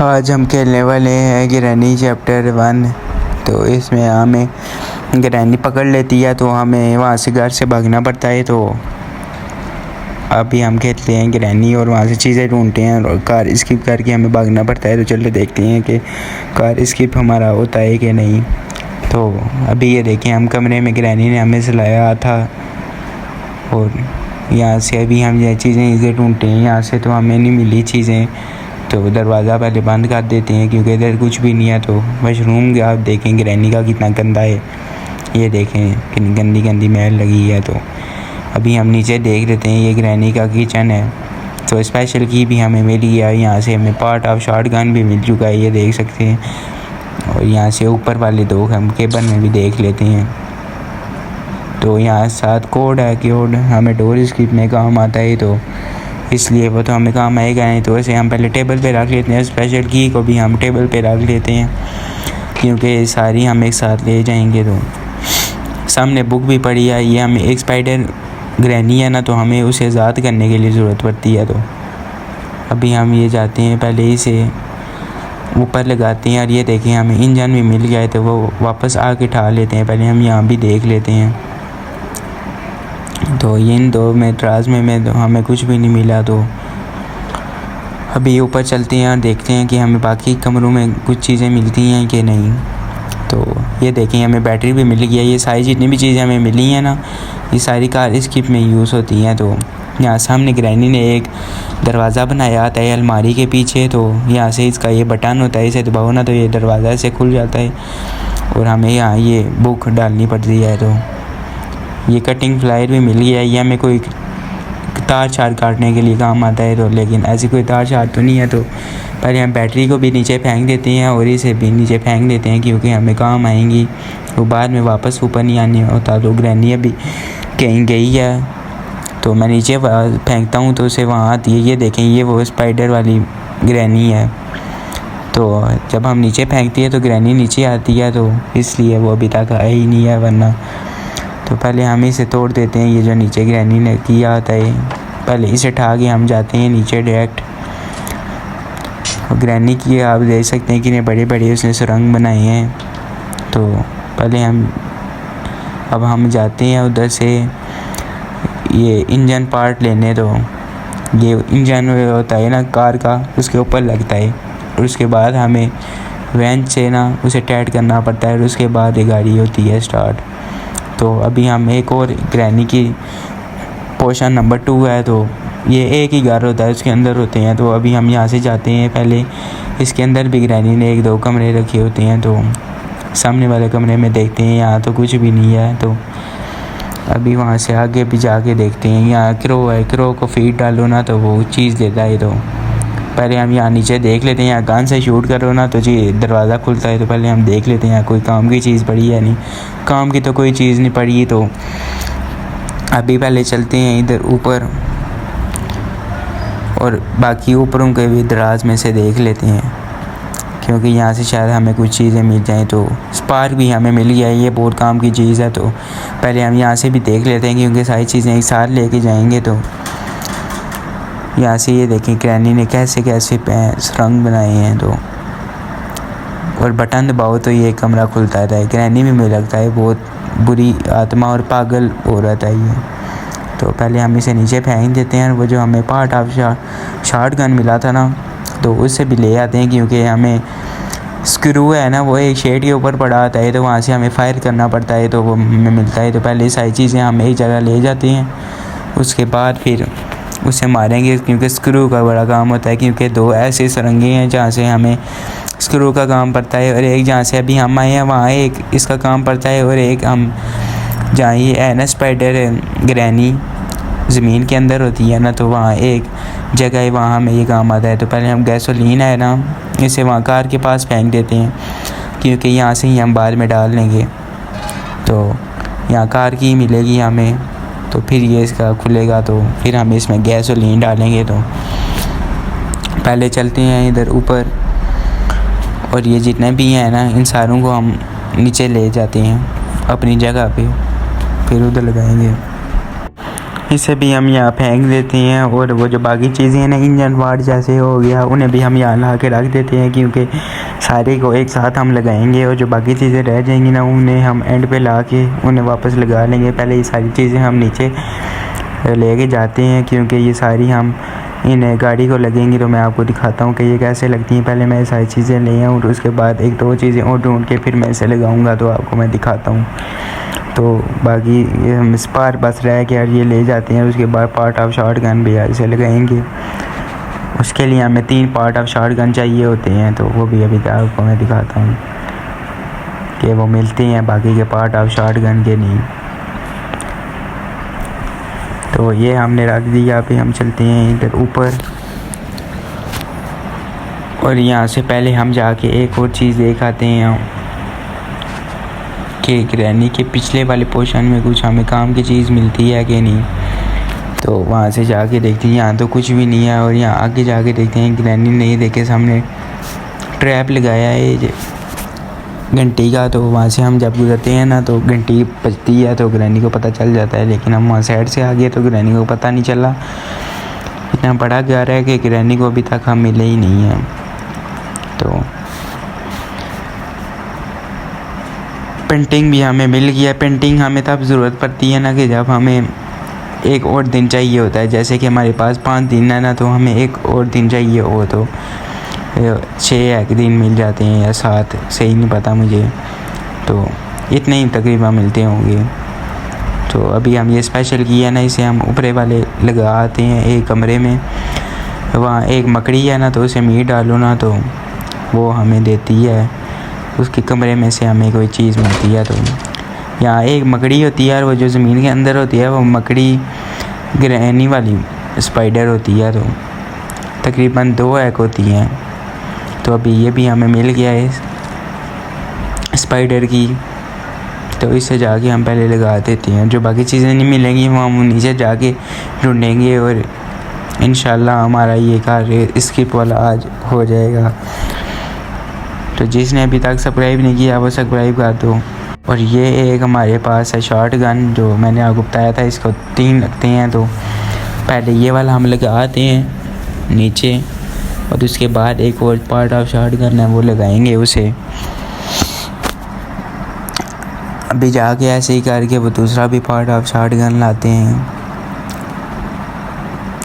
आज हम खेलने वाले हैं ग्रैनी चैप्टर 1। तो इसमें हमें ग्रैनी पकड़ लेती है तो हमें वहाँ से घर से भागना पड़ता है। तो अभी हम खेलते हैं ग्रैनी और वहाँ से चीज़ें ढूंढते हैं और कार स्किप करके हमें भागना पड़ता है। तो चलो देखते हैं कि कार स्किप हमारा होता है कि नहीं। तो अभी ये देखें, हम कमरे में ग्रैनी ने हमें सुलाया था और यहाँ से अभी हम ये चीज़ें ढूंढते हैं। यहाँ से तो हमें नहीं मिली चीज़ें, तो दरवाज़ा पहले बंद कर देते हैं क्योंकि इधर कुछ भी नहीं है। तो वॉशरूम आप देखें ग्रैनी का कितना गंदा है, ये देखें कितनी गंदी गंदी मैल लगी है। तो अभी हम नीचे देख लेते हैं, ये ग्रैनी का किचन है। तो स्पेशल की भी हमें मिली है, यहाँ से हमें पार्ट ऑफ शॉटगन भी मिल चुका है, ये देख सकते हैं। और यहाँ से ऊपर वाले दो हम केबल में भी देख लेते हैं। तो यहाँ साथ कोड है, कोड हमें डोर स्किप में काम आता है, तो इसलिए वो तो हमें काम आएगा नहीं। तो वैसे हम पहले टेबल पे रख लेते हैं, स्पेशल की को भी हम टेबल पे रख लेते हैं क्योंकि सारी हम एक साथ ले जाएंगे। तो सामने बुक भी पड़ी है, ये हमें एक स्पाइडर ग्रैनी है ना, तो हमें उसे आज़ाद करने के लिए ज़रूरत पड़ती है। तो अभी हम ये जाते हैं, पहले इसे ऊपर लगाते हैं और ये देखें हमें इंजन भी मिल गया है, तो वो वापस आके उठा लेते हैं। पहले हम यहाँ भी देख लेते हैं। तो इन दो में ड्राज में तो हमें कुछ भी नहीं मिला। तो अभी ऊपर चलते हैं और देखते हैं कि हमें बाकी कमरों में कुछ चीज़ें मिलती हैं कि नहीं। तो ये देखें हमें बैटरी भी मिल गई है। ये सारी जितनी भी चीज़ें हमें मिली हैं ना, ये सारी कार स्किप में यूज़ होती हैं। तो यहाँ सामने ग्रैनी ने एक दरवाज़ा बनाया आता है अलमारी के पीछे। तो यहाँ से इसका ये बटन होता है, इसे दबाओ ना तो ये दरवाज़ा से खुल जाता है और हमें यहाँ ये बुक डालनी पड़ती है। तो ये कटिंग फ्लायर भी मिल गया है, ये हमें कोई तार छार काटने के लिए काम आता है। तो लेकिन ऐसी कोई तार छार तो नहीं है। तो पहले हम बैटरी को भी नीचे फेंक देते हैं और इसे भी नीचे फेंक देते हैं क्योंकि हमें काम आएंगी, वो बाद में वापस ऊपर नहीं आने होता। तो ग्रैनी अभी कहीं गई है, तो मैं नीचे फेंकता हूँ तो उसे वहाँ आती है। ये देखें, ये वो स्पाइडर वाली ग्रैनी है। तो जब हम नीचे फेंकती है तो ग्रैनी नीचे आती है, तो इसलिए वो अभी तक आई ही नहीं है। वरना तो पहले हम इसे तोड़ देते हैं, ये जो नीचे ग्रैनी ने किया होता है। पहले इसे उठा के हम जाते हैं नीचे डायरेक्ट। ग्रैनी की आप देख सकते हैं कि बड़े बड़े उसने सुरंग बनाए हैं। तो पहले अब हम जाते हैं उधर से ये इंजन पार्ट लेने। तो ये इंजन होता है ना कार का, उसके ऊपर लगता है और उसके बाद हमें वैन से ना उसे टाइट करना पड़ता है और उसके बाद ये गाड़ी होती है स्टार्ट। तो अभी हम एक और ग्रैनी की पोर्शन नंबर 2 है। तो ये एक ही घर होता है, उसके अंदर होते हैं। तो अभी हम यहाँ से जाते हैं, पहले इसके अंदर भी ग्रैनी ने 1-2 कमरे रखे होते हैं। तो सामने वाले कमरे में देखते हैं, यहाँ तो कुछ भी नहीं है। तो अभी वहाँ से आगे भी जाके देखते हैं, यहाँ क्रो है, क्रो को फीड डालो ना तो वो चीज़ देता है। तो पहले हम यहाँ नीचे देख लेते हैं, यहाँ गन से शूट करो ना तो जी दरवाज़ा खुलता है। तो पहले हम देख लेते हैं यहाँ कोई काम की चीज़ पड़ी है नहीं, काम की तो कोई चीज़ नहीं पड़ी। तो अभी पहले चलते हैं इधर ऊपर और बाकी ऊपरों के भी दराज में से देख लेते हैं क्योंकि यहाँ से शायद हमें कुछ चीज़ें मिल जाएँ। तो स्पार्क भी हमें मिल गया है, ये बहुत काम की चीज़ है। तो पहले हम यहाँ से भी देख लेते हैं क्योंकि सारी चीज़ें एक साथ लेके जाएंगे। तो यहाँ से ये देखें ग्रैनी ने कैसे कैसे सुरंग बनाए हैं। तो और बटन दबाओ तो ये कमरा खुलता है। ग्रैनी में मुझे लगता है बहुत बुरी आत्मा और पागल हो रहता है ये। तो पहले हम इसे नीचे फेंक देते हैं और वो जो हमें पार्ट ऑफ शॉटगन मिला था ना, तो उससे भी ले आते हैं क्योंकि हमें स्क्रू है ना वो एक शेड के ऊपर पड़ा आता है। तो वहाँ से हमें फायर करना पड़ता है, तो वो हमें मिलता है। तो पहले सारी चीज़ें हम एक जगह ले जाते हैं, उसके बाद फिर उसे मारेंगे क्योंकि स्क्रू का बड़ा काम होता है। क्योंकि 2 ऐसे सुरंगें हैं जहाँ से हमें स्क्रू का काम पड़ता है और एक जहाँ से अभी हम आए हैं वहाँ एक इसका काम पड़ता है और एक हम जहाँ ये है ना स्पाइडर ग्रैनी ज़मीन के अंदर होती है ना, तो वहाँ एक जगह है वहाँ हमें ये काम आता है। तो पहले हम गैसोलीन है ना, इसे वहाँ कार के पास फेंक देते हैं क्योंकि यहाँ से ही हम बाद में डाल लेंगे। तो यहाँ कार की मिलेगी हमें, तो फिर ये इसका खुलेगा, तो फिर हम इसमें गैसोलीन डालेंगे। तो पहले चलते हैं इधर ऊपर और ये जितने भी हैं ना इन सारों को हम नीचे ले जाते हैं अपनी जगह पे, फिर उधर लगाएंगे। इसे भी हम यहाँ फेंक देते हैं। और वो जो बाकी चीज़ें हैं ना, इंजन वार्ड जैसे हो गया, उन्हें भी हम यहाँ ला के रख देते हैं, क्योंकि सारे को एक साथ हम लगाएंगे और जो बाकी चीज़ें रह जाएंगी ना, उन्हें हम एंड पे ला के उन्हें वापस लगा लेंगे। पहले ये सारी चीज़ें हम नीचे लेके जाते हैं, क्योंकि ये सारी हम इन गाड़ी को लगेंगी तो मैं आपको दिखाता हूँ कि ये कैसे लगती हैं। पहले मैं ये सारी चीज़ें ले आऊँ और उसके बाद एक दो चीज़ें और ढूंढ के फिर मैं इसे लगाऊँगा तो आपको मैं दिखाता हूँ। तो बाकी ये हम स्पार बस रह के यार ये ले जाते हैं। उसके बाद पार्ट ऑफ शॉर्ट गन भी इसे लगाएंगे। उसके लिए हमें 3 पार्ट ऑफ शॉर्ट गन चाहिए होते हैं, तो वो भी अभी आपको मैं दिखाता हूँ कि वो मिलते हैं, बाकी के पार्ट ऑफ शॉर्ट गन के नहीं। तो ये हमने रख दिया। अभी हम चलते हैं इधर ऊपर और यहाँ से पहले हम जाके एक और चीज़ देख आते हैं कि ग्रैनी के पिछले वाले पोर्शन में कुछ हमें काम की चीज़ मिलती है कि नहीं। तो वहाँ से जाके देखते हैं, यहाँ तो कुछ भी नहीं है। और यहाँ आगे जाके देखते हैं ग्रैनी नहीं देखे सामने ट्रैप लगाया है घंटी का। तो वहाँ से हम जब गुजरते हैं ना तो घंटी बजती है तो ग्रैनी को पता चल जाता है, लेकिन हम वहाँ साइड से आ गए तो ग्रैनी को पता नहीं चला। इतना बड़ा घर है कि ग्रैनी को अभी तक हम मिले ही नहीं हैं। तो पेंटिंग भी हमें मिल गया। पेंटिंग हमें तब ज़रूरत पड़ती है ना कि जब हमें एक और दिन चाहिए होता है। जैसे कि हमारे पास 5 दिन है ना, तो हमें एक और दिन चाहिए हो तो 6 दिन मिल जाते हैं या 7, सही नहीं पता मुझे, तो इतने ही तकरीबन मिलते होंगे। तो अभी हम ये स्पेशल किया ना, इसे हम ऊपरे वाले लगा आते हैं एक कमरे में। वहाँ एक मकड़ी है ना, तो उसे मीट डालो ना तो वो हमें देती है। उसके कमरे में से हमें कोई चीज़ मिलती है। तो यहाँ एक मकड़ी होती है और वो जो ज़मीन के अंदर होती है वो मकड़ी ग्रैनी वाली स्पाइडर होती है। तो तकरीबन 2 एक होती हैं। तो अभी ये भी हमें मिल गया है स्पाइडर की। तो इससे जाके हम पहले लगा देते हैं। जो बाकी चीज़ें नहीं मिलेंगी वो हम नीचे जाके ढूंढेंगे और इंशाल्लाह हमारा ये कार्य स्किप वाला आज हो जाएगा। तो जिसने अभी तक सब्सक्राइब नहीं किया वो सब्सक्राइब कर दो। और ये एक हमारे पास है शॉर्ट गन, जो मैंने आपको बताया था इसको 3 लगते हैं। तो पहले ये वाला हम लगाते हैं नीचे और उसके बाद एक और पार्ट ऑफ शॉर्ट गन है वो लगाएंगे उसे। अभी जाके ऐसे ही करके वो दूसरा भी पार्ट ऑफ शॉर्ट गन लाते हैं।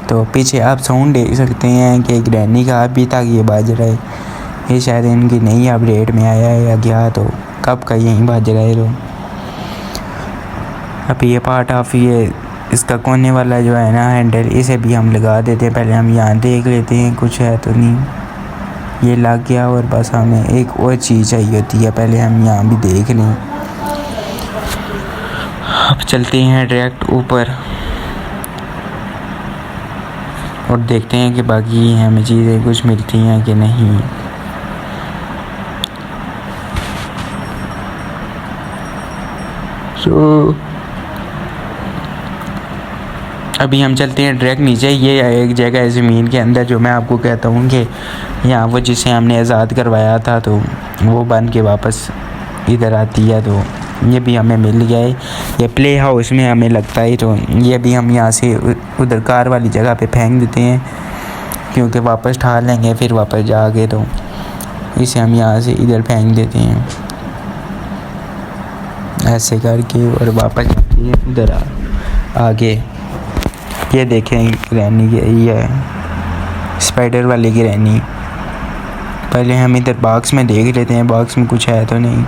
तो पीछे आप साउंड देख सकते हैं कि ग्रैनी का अभी तक ये बाज रहा है। ये शायद इनकी नई अपडेट में आया है या क्या, तो कब का यहीं बाज रहा है। तो अभी ये पार्ट ऑफ ये इसका कोने वाला जो है ना हैंडल, इसे भी हम लगा देते हैं। पहले हम यहाँ देख लेते हैं कुछ है तो नहीं। ये लग गया और बस हमें एक और चीज़ चाहिए होती है, पहले हम यहाँ भी देख लें। अब चलते हैं डायरेक्ट ऊपर और देखते हैं कि बाकी हमें चीज़ें कुछ मिलती हैं कि नहीं। अभी हम चलते हैं डायरेक्ट नीचे। ये एक जगह है ज़मीन के अंदर जो मैं आपको कहता हूँ कि यहाँ वो जिसे हमने आज़ाद करवाया था तो वो बन के वापस इधर आती है। तो ये भी हमें मिल गया है। ये प्ले हाउस में हमें लगता है। तो ये भी हम यहाँ से उधर कार वाली जगह पे फेंक देते हैं, क्योंकि वापस ठार लेंगे फिर वापस जाके। तो इसे हम यहाँ से इधर फेंक देते हैं ऐसे करके और वापस जाते हैं उधर आगे। ये देखें ग्रैनी की ये स्पाइडर वाली ग्रैनी। पहले हम इधर बॉक्स में देख लेते हैं बॉक्स में कुछ है तो नहीं,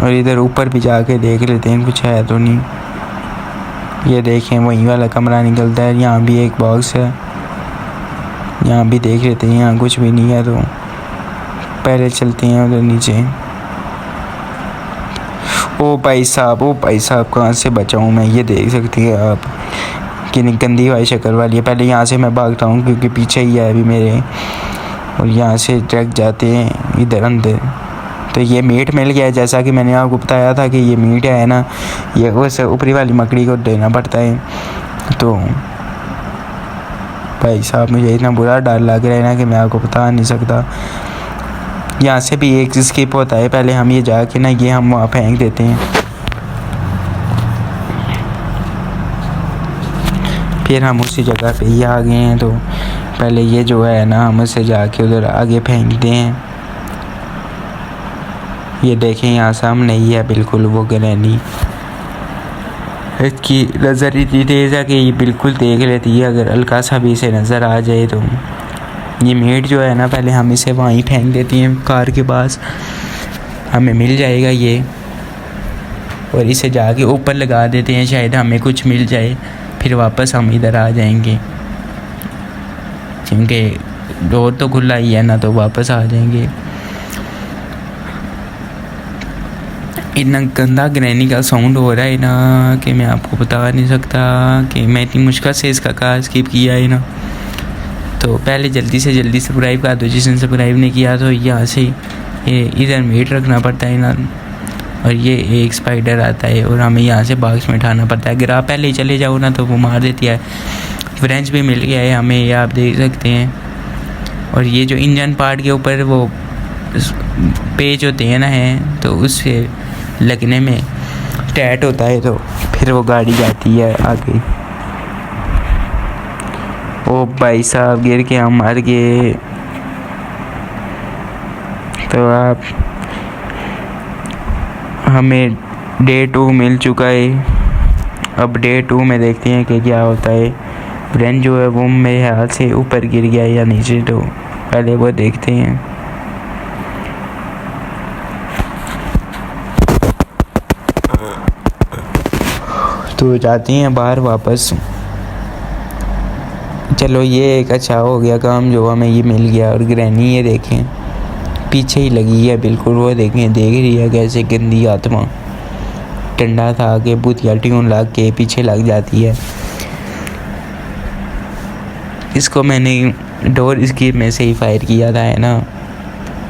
और इधर ऊपर भी जाके देख लेते हैं कुछ है तो नहीं। ये देखें वही वाला कमरा निकलता है। यहाँ भी एक बॉक्स है, यहाँ भी देख लेते हैं, यहाँ कुछ भी नहीं है। तो पहले चलते हैं उधर नीचे। ओ भाई साहब कहाँ से बचाऊँ मैं, ये देख सकती है आप कितनी गंदी वाली शक्ल वाली है। पहले यहाँ से मैं भागता हूँ क्योंकि पीछे ही है अभी मेरे, और यहाँ से डायरेक्ट जाते हैं इधर अंदर। तो ये मीट मिल गया है, जैसा कि मैंने आपको बताया था कि ये मीट है ना, ये उस ऊपरी वाली मकड़ी को देना पड़ता है। तो भाई साहब मुझे इतना बुरा डर लग रहा है ना कि मैं आपको बता नहीं सकता। यहाँ से भी एक स्किप होता है। पहले हम ये जाके ना ये हम वहाँ फेंक देते हैं। फिर हम उसी जगह पे ही आ गए हैं। तो पहले ये जो है ना हम उससे जाके उधर आगे फेंकते हैं। ये देखें यहाँ सामने ही है बिल्कुल वो ग्रैनी। इसकी नज़र इतनी तेज़ है कि ये बिल्कुल देख लेती है, अगर हल्का सा भी इसे नज़र आ जाए तो। ये मीट जो है ना पहले हम इसे वहीं फेंक देती हैं कार के पास, हमें मिल जाएगा ये, और इसे जाके ऊपर लगा देते हैं, शायद हमें कुछ मिल जाए। फिर वापस हम इधर आ जाएंगे क्योंकि डोर तो खुला ही है ना, तो वापस आ जाएंगे। इतना गंदा ग्रैनी का साउंड हो रहा है ना कि मैं आपको बता नहीं सकता कि मैं इतनी मुश्किल से इसका कार स्किप किया है ना। तो पहले जल्दी से जल्दी सब्सक्राइब कर दो जिसने सब्सक्राइब नहीं किया। तो यहाँ से ये इधर मीट रखना पड़ता है ना, और ये एक स्पाइडर आता है और हमें यहाँ से बॉक्स में उठाना पड़ता है। अगर आप पहले ही चले जाओ ना तो वो मार देती है। फ्रेंच भी मिल गया है हमें, ये आप देख सकते हैं। और ये जो इंजन पार्ट के ऊपर वो पेज होते हैं ना है, तो उससे लगने में टाइट होता है, तो फिर वो गाड़ी जाती है आगे। ओ भाई साहब गिर के हम मर गए। तो आप हमें डे 2 मिल चुका है। अब डे 2 में देखते हैं कि क्या होता है। ब्रेन जो है वो मेरे हाथ से ऊपर गिर गया या नीचे, तो पहले वो देखते हैं। तो जाते हैं बाहर वापस। चलो ये एक अच्छा हो गया काम जो हमें ये मिल गया। और ग्रैनी ये देखें पीछे ही लगी है बिल्कुल, वो देखें देख रही है कैसे गंदी आत्मा टंडा था के भूतिया ट्यून लग के पीछे लग जाती है। इसको मैंने डोर स्कीप में से ही फायर किया था है ना,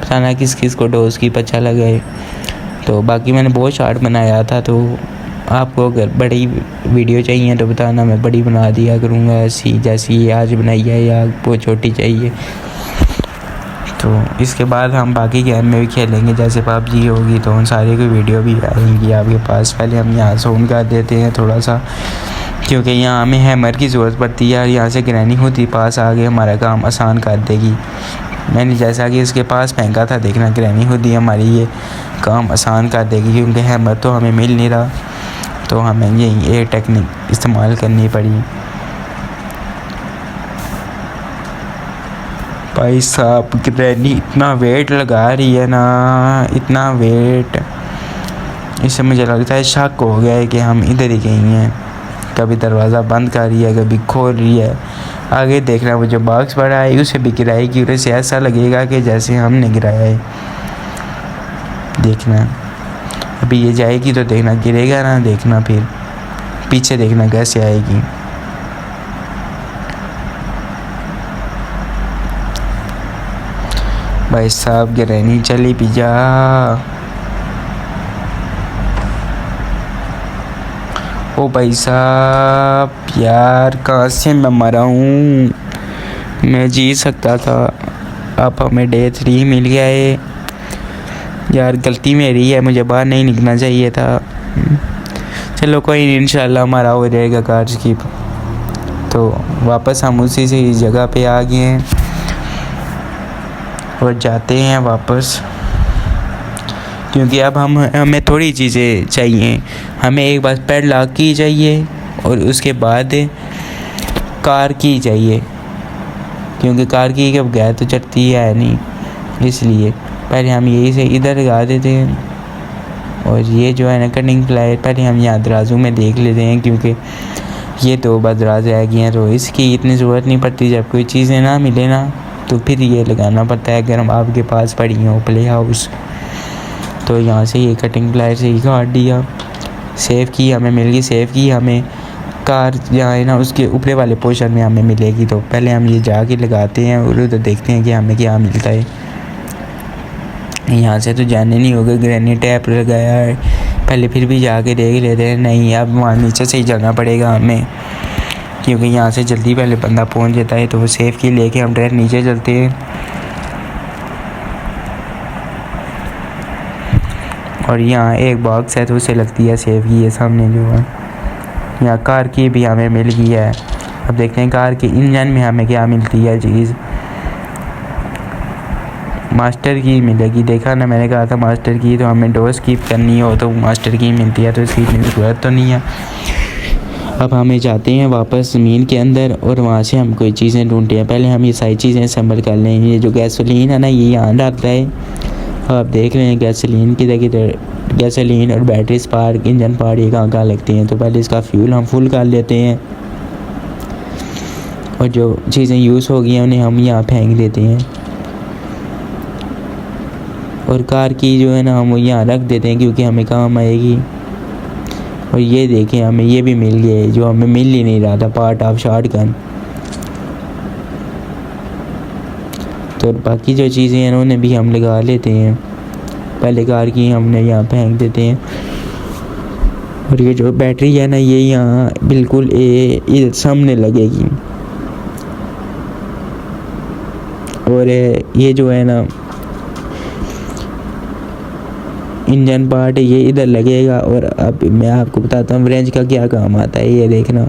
पता ना किस किस को डोर स्कीप अच्छा लगे। तो बाकी मैंने बहुत शॉर्ट बनाया था, तो आपको अगर बड़ी वीडियो चाहिए तो बताना, मैं बड़ी बना दिया करूँगा ऐसी जैसी ये आज बनाई है, या बहुत छोटी चाहिए। तो इसके बाद हम बाकी गेम में भी खेलेंगे, जैसे पबजी होगी तो उन सारे की वीडियो भी आएंगी आपके पास। पहले हम यहाँ से ऑन कर देते हैं थोड़ा सा, क्योंकि यहाँ हमें हैमर की ज़रूरत पड़ती है। और यहाँ से ग्रैनी होती पास आगे हमारा काम आसान कर देगी। मैंने जैसा कि इसके पास फेंका था, देखना ग्रैनी होती हमारी ये काम आसान कर देगी, क्योंकि हैमर तो हमें मिल नहीं रहा, तो हमें ये टेक्निक इस्तेमाल करनी पड़ी। भाई साहब ग्रैनी इतना वेट लगा रही है ना, इतना वेट, इससे मुझे लगता है शक हो गया है कि हम इधर ही गई हैं। कभी दरवाज़ा बंद कर रही है, कभी खोल रही है। आगे देखना वो जो बॉक्स पड़ा है उसे भी गिराएगी, और इसे ऐसा लगेगा कि जैसे हमने गिराया है। देखना अभी ये जाएगी तो देखना गिरेगा ना, देखना फिर पीछे देखना कैसे आएगी। भाई साहब ग्रैनी चली भी जा। ओ भाई साहब यार कहाँ से मैं मरा हूँ, मैं जीत सकता था। अब हमें डे 3 मिल गया है यार, गलती मेरी है, मुझे बाहर नहीं निकलना चाहिए था। चलो कोई नहीं, इंशाल्लाह हमारा हो जाएगा कार स्किप। तो वापस हम उसी से इस जगह पे आ गए हैं और जाते हैं वापस, क्योंकि अब हमें थोड़ी चीज़ें चाहिए। हमें एक बार पैडलॉक की चाहिए और उसके बाद कार की चाहिए, क्योंकि कार की के बगैर तो चढ़ती है नहीं। इसलिए पहले हम यही से इधर लगा देते हैं। और ये जो है ना कटिंग प्लाई पहले हम यहाँ दराजू में देख लेते हैं, क्योंकि ये तो बस दराज रह गए हैं, तो इसकी इतनी ज़रूरत नहीं पड़ती। जब कोई चीज़ें ना मिले ना तो फिर ये लगाना पड़ता है, अगर हम आपके पास पड़ी हो प्ले हाउस। तो यहाँ से ये कटिंग प्लाई से ही काट दिया। सेव की हमें मिल गई, सेव की हमें कार जहाँ है ना उसके ऊपरे वाले पोर्शन में हमें मिलेगी। तो पहले हम ये जाके लगाते हैं और उधर देखते हैं कि हमें क्या मिलता है। यहाँ से तो जाने नहीं होगा, ग्रैनी टैप लगाया है, पहले फिर भी जाके देख लेते हैं। नहीं अब वहाँ नीचे से ही जाना पड़ेगा हमें, क्योंकि यहाँ से जल्दी पहले बंदा पहुँच जाता है। तो वो सेफ की लेके हम डायरेक्ट नीचे चलते हैं। और यहाँ एक बॉक्स है तो उसे लगती है सेफ की, ये सामने जो है। यहाँ कार की भी हमें मिल गई है। अब देखते हैं कार के इंजन में हमें क्या मिलती है चीज़। मास्टर की मिलेगी, देखा ना, मैंने कहा था मास्टर की, तो हमें डोर स्किप करनी हो तो मास्टर की मिलती है, तो इसकी इतनी ज़रूरत तो नहीं है। अब हमें जाते हैं वापस ज़मीन के अंदर और वहाँ से हम कोई चीज़ें ढूंढते हैं। पहले हम ये सारी चीज़ें असम्बल कर लें। ये जो गैसोलीन है ना, ये यहाँ रखता है। आप देख रहे हैं गैसोलीन किधर गैसोलीन और बैटरी स्पार्क, इंजन पार्ट, ये कहाँ लगती हैं। तो पहले इसका फ्यूल हम फुल कर लेते हैं और जो चीज़ें यूज़ हो गई हैं उन्हें हम यहाँ फेंक देते हैं। और कार की जो है ना हम यहाँ रख देते हैं क्योंकि हमें काम आएगी। और ये देखें हमें ये भी मिल गया है जो हमें मिल ही नहीं रहा था, पार्ट ऑफ शॉटगन। तो बाकी जो चीज़ें हैं उन्हें भी हम लगा लेते हैं। पहले कार की हमने यहाँ फेंक देते हैं। और ये जो बैटरी है ना, ये यहाँ बिल्कुल ये सामने लगेगी। और ये जो है ना इंजन पार्ट है, ये इधर लगेगा। और अब मैं आपको बताता हूँ रेंज का क्या काम आता है। ये देखना,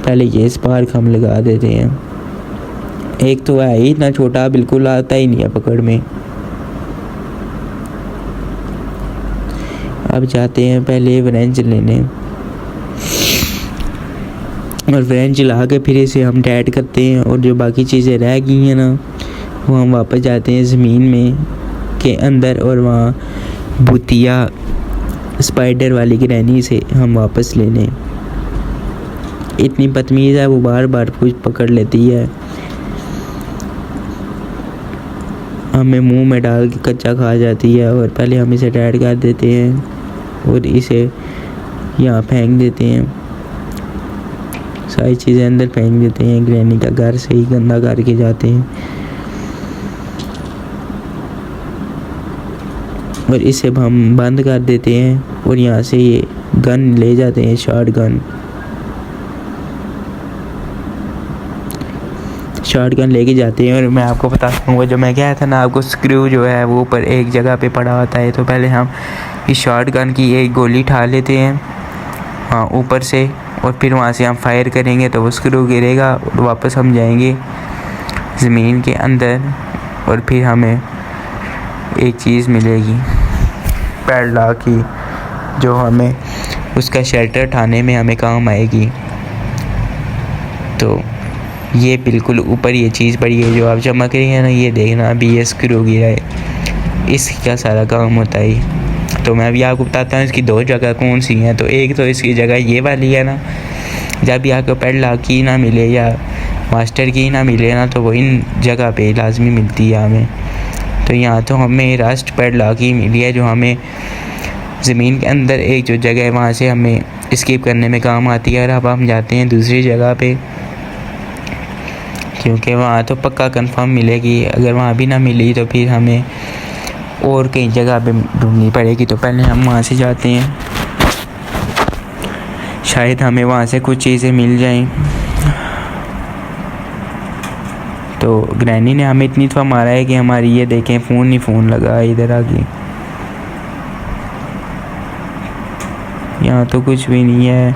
पहले ये स्पार्क हम लगा देते हैं। एक तो है इतना छोटा, बिल्कुल आता ही नहीं है पकड़ में। अब जाते हैं पहले रेंज लेने और रेंज ला के फिर इसे हम टाइट करते हैं। और जो बाकी चीज़ें रह गई हैं ना, वो हम वापस जाते हैं ज़मीन में के अंदर और वहाँ भूतिया स्पाइडर वाली ग्रैनी से हम वापस ले लें। इतनी बदतमीज़ है, वो बार बार कुछ पकड़ लेती है, हमें मुंह में डाल के कच्चा खा जाती है। और पहले हम इसे टाइट कर देते हैं और इसे यहाँ फेंक देते हैं। सारी चीज़ें अंदर फेंक देते हैं। ग्रैनी का घर से ही गंदा करके जाते हैं और इसे हम बंद कर देते हैं। और यहाँ से ये गन ले जाते हैं, शॉटगन लेके जाते हैं। और मैं आपको बताता हूँ, जो मैं कहा था ना आपको, स्क्रू जो है वो ऊपर एक जगह पे पड़ा होता है। तो पहले हम इस शॉटगन की एक गोली उठा लेते हैं हाँ ऊपर से, और फिर वहाँ से हम फायर करेंगे तो वो स्क्रू गिरेगा और वापस हम जाएंगे ज़मीन के अंदर। और फिर हमें एक चीज़ मिलेगी पैडलॉक की, जो हमें उसका शेल्टर उठाने में हमें काम आएगी। तो ये बिल्कुल ऊपर ये चीज़ पड़ी है जो आप चमक रही है ना, ये देखना अभी ये स्क्रू गिरा है, इसका सारा काम होता है। तो मैं अभी आपको बताता हूँ इसकी दो जगह कौन सी हैं। तो एक तो इसकी जगह ये वाली है ना, जब भी आपको पैडलॉक की ना मिले या मास्टर की ना मिले ना, तो वो इन जगह पे लाजमी मिलती है हमें। तो यहाँ तो हमें रस्ट पैडलॉक ही मिली है जो हमें ज़मीन के अंदर एक जो जगह है वहाँ से हमें स्किप करने में काम आती है। और अब हम जाते हैं दूसरी जगह पे, क्योंकि वहाँ तो पक्का कंफर्म मिलेगी। अगर वहाँ भी ना मिली तो फिर हमें और कई जगह पे ढूंढनी पड़ेगी। तो पहले हम वहाँ से जाते हैं, शायद हमें वहाँ से कुछ चीज़ें मिल जाएं। तो ग्रैनी ने हमें इतनी दफ़ा मारा है कि हमारी ये देखें फ़ोन ही फ़ोन लगा इधर आगे। यहाँ तो कुछ भी नहीं है।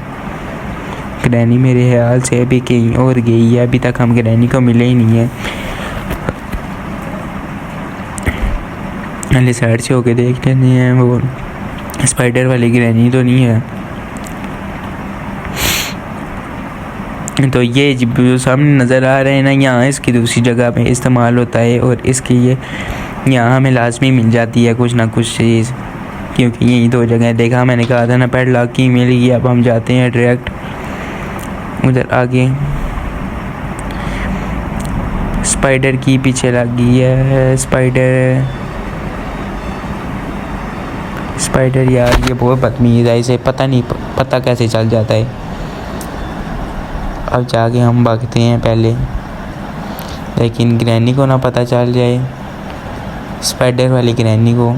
ग्रैनी मेरे ख्याल से अभी कहीं और गई है, अभी तक हम ग्रैनी को मिले ही नहीं है। पहले साइड से होके देख लेते हैं, वो स्पाइडर वाली ग्रैनी तो नहीं है। तो ये जो सामने नज़र आ रहे हैं ना, यहाँ इसकी दूसरी जगह पे इस्तेमाल होता है। और इसकी ये यहाँ हमें लाजमी मिल जाती है कुछ ना कुछ चीज़, क्योंकि यही दो जगह देखा मैंने कहा था ना पैडलॉक की मिल गई। अब हम जाते हैं डायरेक्ट उधर आगे। स्पाइडर की पीछे लग गई है। स्पाइडर यार ये बहुत बदतमीज़ है, इसे पता कैसे चल जाता है। अब जाके हम भागते हैं पहले, लेकिन ग्रैनी को ना पता चल जाए, स्पाइडर वाली ग्रैनी को,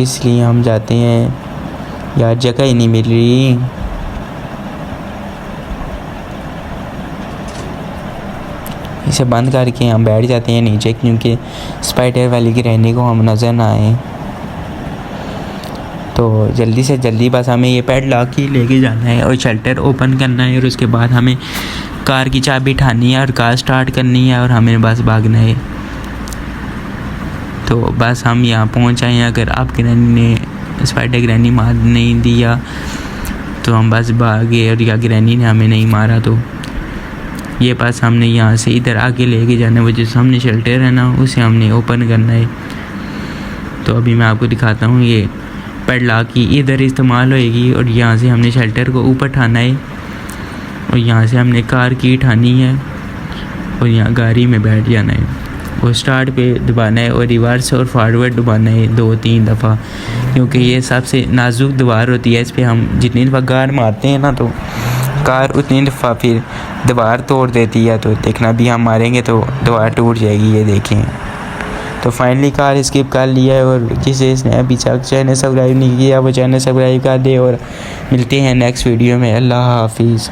इसलिए हम जाते हैं। यार जगह ही नहीं मिल रही। इसे बंद करके हम बैठ जाते हैं नीचे, क्योंकि स्पाइडर वाली ग्रैनी को हम नज़र ना आए। तो जल्दी से जल्दी बस हमें ये पैडलॉक ही लेके जाना है और शेल्टर ओपन करना है और उसके बाद हमें कार की चाबी उठानी है और कार स्टार्ट करनी है और हमें बस भागना है। तो बस हम यहाँ पहुँच आए हैं। अगर आप ग्रैनी ने स्पाइडर ग्रैनी मार नहीं दिया तो हम बस भागे, और या ग्रैनी ने हमें नहीं मारा तो ये बस हमने यहाँ से इधर आगे लेके जाना है। वो जो सामने शेल्टर है ना, उसे हमने ओपन करना है। तो अभी मैं आपको दिखाता हूँ, ये पैडलॉक की इधर इस्तेमाल होएगी और यहाँ से हमने शेल्टर को ऊपर उठाना है और यहाँ से हमने कार की उठानी है और यहाँ गाड़ी में बैठ जाना है और स्टार्ट पे दबाना है और रिवर्स और फॉरवर्ड दबाना है 2-3 दफ़ा, क्योंकि ये सबसे नाजुक दीवार होती है। इस पर हम जितनी दफ़ा गाड़ मारते हैं ना तो कार उतनी दफ़ा फिर दीवार तोड़ देती है। तो देखना भी हम मारेंगे तो दीवार टूट जाएगी, ये देखें। तो फाइनली कार स्किप कर लिया है और जिसने अभी तक चैनल सब्सक्राइब नहीं किया वो चैनल सब्सक्राइब कर दे और मिलते हैं नेक्स्ट वीडियो में। अल्लाह हाफिज़।